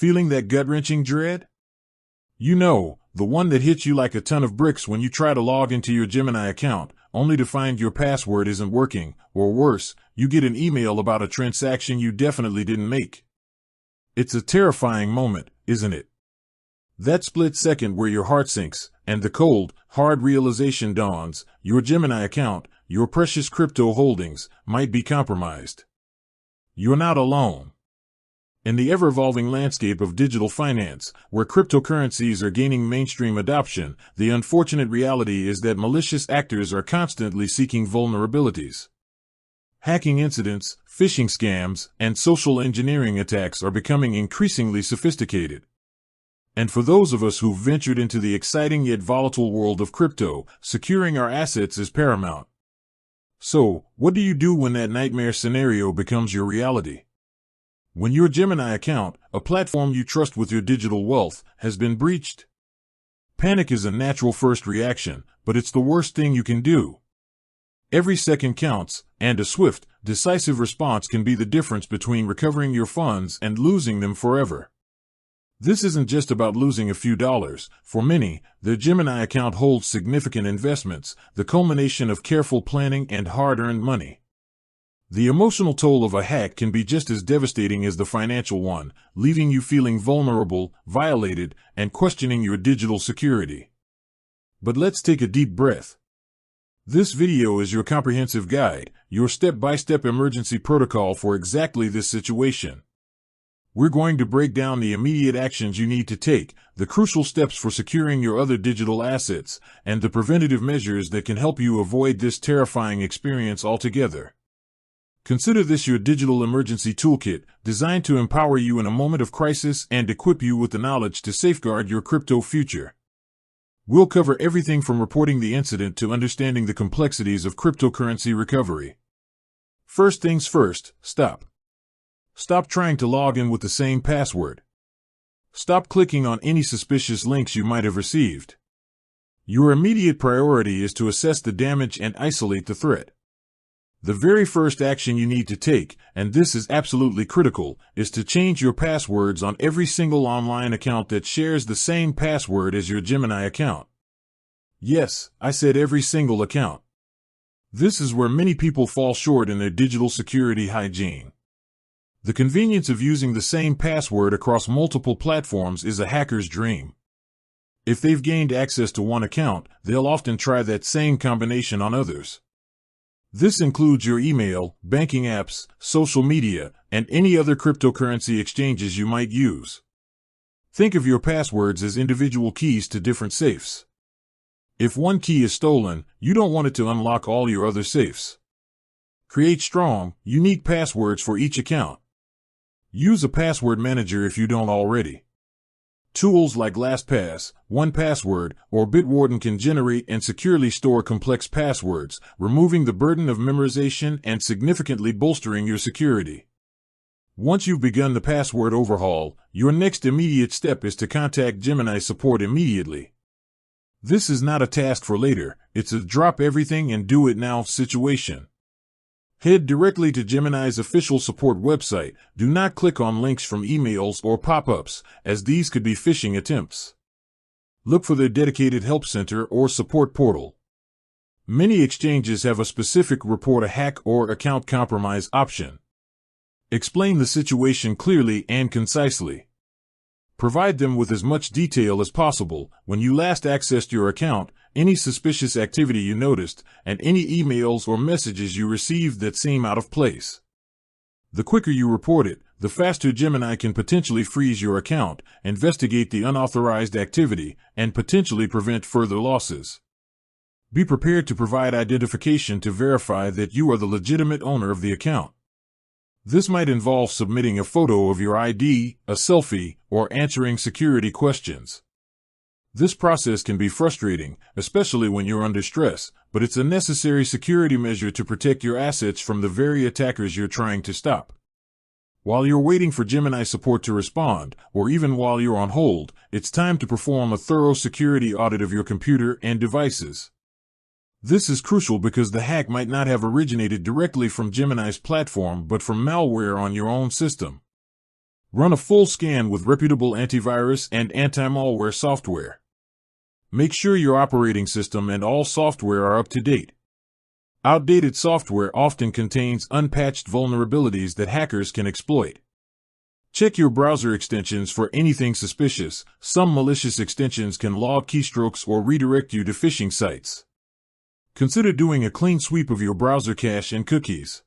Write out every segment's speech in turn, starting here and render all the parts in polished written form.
Feeling that gut-wrenching dread? You know, the one that hits you like a ton of bricks when you try to log into your Gemini account, only to find your password isn't working, or worse, you get an email about a transaction you definitely didn't make. It's a terrifying moment, isn't it? That split second where your heart sinks, and the cold, hard realization dawns, your Gemini account, your precious crypto holdings, might be compromised. You're not alone. In the ever-evolving landscape of digital finance, where cryptocurrencies are gaining mainstream adoption, the unfortunate reality is that malicious actors are constantly seeking vulnerabilities. Hacking incidents, phishing scams, and social engineering attacks are becoming increasingly sophisticated. And for those of us who've ventured into the exciting yet volatile world of crypto, securing our assets is paramount. So, what do you do when that nightmare scenario becomes your reality? When your Gemini account, a platform you trust with your digital wealth, has been breached? Panic is a natural first reaction, but it's the worst thing you can do. Every second counts, and a swift, decisive response can be the difference between recovering your funds and losing them forever. This isn't just about losing a few dollars. For many, their Gemini account holds significant investments, the culmination of careful planning and hard-earned money. The emotional toll of a hack can be just as devastating as the financial one, leaving you feeling vulnerable, violated, and questioning your digital security. But let's take a deep breath. This video is your comprehensive guide, your step-by-step emergency protocol for exactly this situation. We're going to break down the immediate actions you need to take, the crucial steps for securing your other digital assets, and the preventative measures that can help you avoid this terrifying experience altogether. Consider this your digital emergency toolkit, designed to empower you in a moment of crisis and equip you with the knowledge to safeguard your crypto future. We'll cover everything from reporting the incident to understanding the complexities of cryptocurrency recovery. First things first, stop. Stop trying to log in with the same password. Stop clicking on any suspicious links you might have received. Your immediate priority is to assess the damage and isolate the threat. The very first action you need to take, and this is absolutely critical, is to change your passwords on every single online account that shares the same password as your Gemini account. Yes, I said every single account. This is where many people fall short in their digital security hygiene. The convenience of using the same password across multiple platforms is a hacker's dream. If they've gained access to one account, they'll often try that same combination on others. This includes your email, banking apps, social media, and any other cryptocurrency exchanges you might use. Think of your passwords as individual keys to different safes. If one key is stolen, you don't want it to unlock all your other safes. Create strong, unique passwords for each account. Use a password manager if you don't already. Tools like LastPass, 1Password, or Bitwarden can generate and securely store complex passwords, removing the burden of memorization and significantly bolstering your security. Once you've begun the password overhaul, your next immediate step is to contact Gemini support immediately. This is not a task for later, it's a drop everything and do it now situation. Head directly to Gemini's official support website. Do not click on links from emails or pop-ups, as these could be phishing attempts. Look for their dedicated help center or support portal. Many exchanges have a specific report a hack or account compromise option. Explain the situation clearly and concisely. Provide them with as much detail as possible, when you last accessed your account, any suspicious activity you noticed, and any emails or messages you received that seem out of place. The quicker you report it, the faster Gemini can potentially freeze your account, investigate the unauthorized activity, and potentially prevent further losses. Be prepared to provide identification to verify that you are the legitimate owner of the account. This might involve submitting a photo of your ID, a selfie, or answering security questions. This process can be frustrating, especially when you're under stress, but it's a necessary security measure to protect your assets from the very attackers you're trying to stop. While you're waiting for Gemini support to respond, or even while you're on hold, it's time to perform a thorough security audit of your computer and devices. This is crucial because the hack might not have originated directly from Gemini's platform but from malware on your own system. Run a full scan with reputable antivirus and anti-malware software. Make sure your operating system and all software are up to date. Outdated software often contains unpatched vulnerabilities that hackers can exploit. Check your browser extensions for anything suspicious. Some malicious extensions can log keystrokes or redirect you to phishing sites. Consider doing a clean sweep of your browser cache and cookies.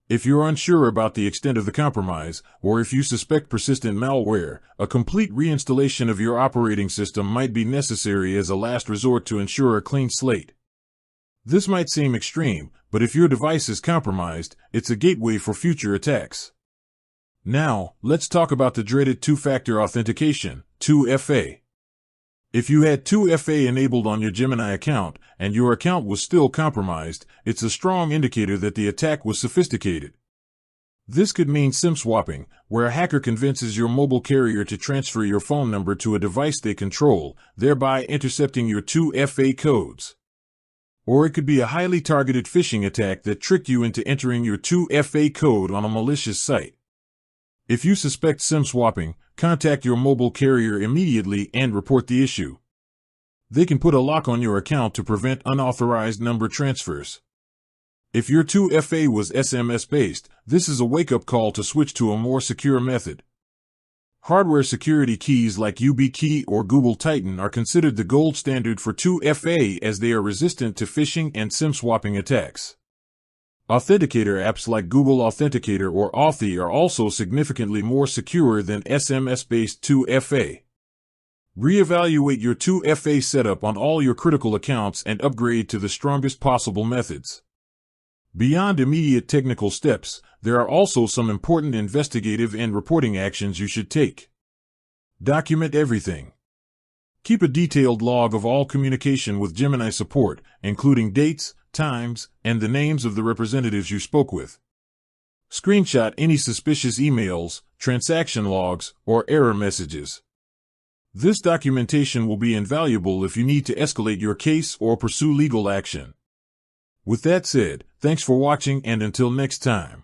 If you're unsure about the extent of the compromise, or if you suspect persistent malware, a complete reinstallation of your operating system might be necessary as a last resort to ensure a clean slate. This might seem extreme, but if your device is compromised, it's a gateway for future attacks. Now, let's talk about the dreaded two-factor authentication, 2FA. If you had 2FA enabled on your Gemini account, and your account was still compromised, it's a strong indicator that the attack was sophisticated. This could mean SIM swapping, where a hacker convinces your mobile carrier to transfer your phone number to a device they control, thereby intercepting your 2FA codes. Or it could be a highly targeted phishing attack that tricked you into entering your 2FA code on a malicious site. If you suspect SIM swapping, contact your mobile carrier immediately and report the issue. They can put a lock on your account to prevent unauthorized number transfers. If your 2FA was SMS-based, this is a wake-up call to switch to a more secure method. Hardware security keys like YubiKey or Google Titan are considered the gold standard for 2FA as they are resistant to phishing and SIM swapping attacks. Authenticator apps like Google Authenticator or Authy are also significantly more secure than SMS-based 2FA. Reevaluate your 2FA setup on all your critical accounts and upgrade to the strongest possible methods. Beyond immediate technical steps, there are also some important investigative and reporting actions you should take. Document everything. Keep a detailed log of all communication with Gemini support, including dates, times, and the names of the representatives you spoke with. Screenshot any suspicious emails, transaction logs, or error messages. This documentation will be invaluable if you need to escalate your case or pursue legal action. With that said, thanks for watching and until next time.